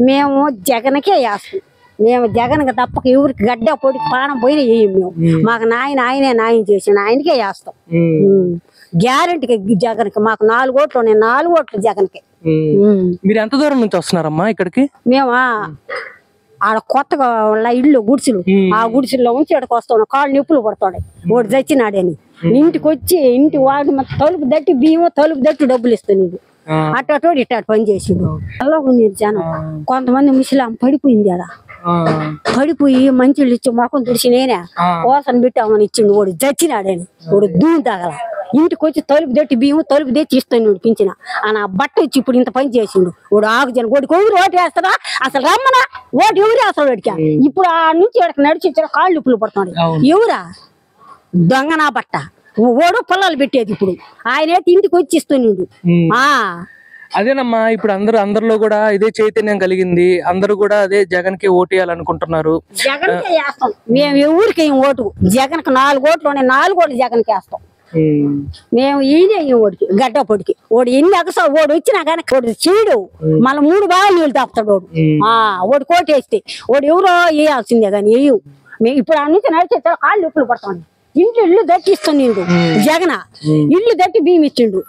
మేము జగన్కే వేస్తాం. మేము జగన్కి తప్పక ఎవరికి గడ్డ పొడికి పానం పోయినా వేయం మేము. మాకు ఆయనే న్యాయం చేసిన ఆయనకే వేస్తాం. గ్యారెంటీకి జగన్కి. మాకు 4 ఓట్లు ఉన్నాయి, 4 ఓట్లు జగన్కి. మీరు ఎంత దూరం నుంచి వస్తున్నారమ్మా ఇక్కడికి? మేము ఆడ కొత్తగా ఇల్లు గుడిసెలు, ఆ గుడిసెల్లో ఉంచి ఇక్కడికి వస్తాం. కాళ్ళు నొప్పులు పడుతున్నాయి. వాడు చచ్చినాడని ఇంటికి వచ్చి ఇంటి వాడు తలుపు దట్టి బియ్యం, తలుపు దట్టి డబ్బులు ఇస్తుంది. అట్టోడు ఇట్టాడు పని చేసిండు. అలా ఉంది జనం. కొంతమంది ముసలాం పడిపోయింది. అలా పడిపోయి మంచిళ్ళు ఇచ్చి మొఖం తుడిచి నేనే కోసన పెట్టామని ఇచ్చిండు. వాడు చచ్చినాడని వాడు దూని తాగల. ఇంటికి వచ్చి తలుపు దట్టి బియ్యం, తలుపు తెచ్చి ఇస్తాను పింఛన. ఆ నా బట్ట వచ్చి ఇప్పుడు ఇంత పని చేసిండు. వాడు ఆగుజన వాడికి ఎవరు ఓటు వేస్తారా? అసలు రమ్మనా ఓటు ఎవరు వేస్తాడు వాడికి? ఇప్పుడు ఆ నుంచి వాడికి నడిచి ఇచ్చిన కాళ్ళు నొప్పులు పడుతున్నాడు. ఎవరా దొంగనా బట్ట? ఓడు పొలాలు పెట్టేది. ఇప్పుడు ఆయనైతే ఇంటికి వచ్చి ఇస్తున్నాడు. అదేనమ్మా, ఇప్పుడు అందరిలో కూడా ఇదే చైతన్యం కలిగింది. అందరూ కూడా అదే జగన్ కి ఓటు వేయాలనుకుంటున్నారు. జగన్కే వేస్తాం మేము. ఎవరికి ఓటు జగన్కి 4 ఓట్లు ఉన్నాయి, 4 ఓట్లు జగన్కి వేస్తాం మేము. ఈయనే ఓడికి గడ్డ పొడికి ఓడి ఎన్ని అగసా ఓడి వచ్చినా కానీ ఓడి చీడు మళ్ళీ 3 బాగా నీళ్ళు తాపుతాడు వాడు. ఓడి కోటేస్తే ఓడి ఎవరో వేయాల్సిందే కానీ వేయవు మేము. ఇప్పుడు ఆ నుంచి నడిచే కాళ్ళు నొప్పులు పడతాం. ఇల్లు దట్టి ఇస్తుండు జగన్. ఇల్లు దట్టి బియ్యం ఇచ్చిండు.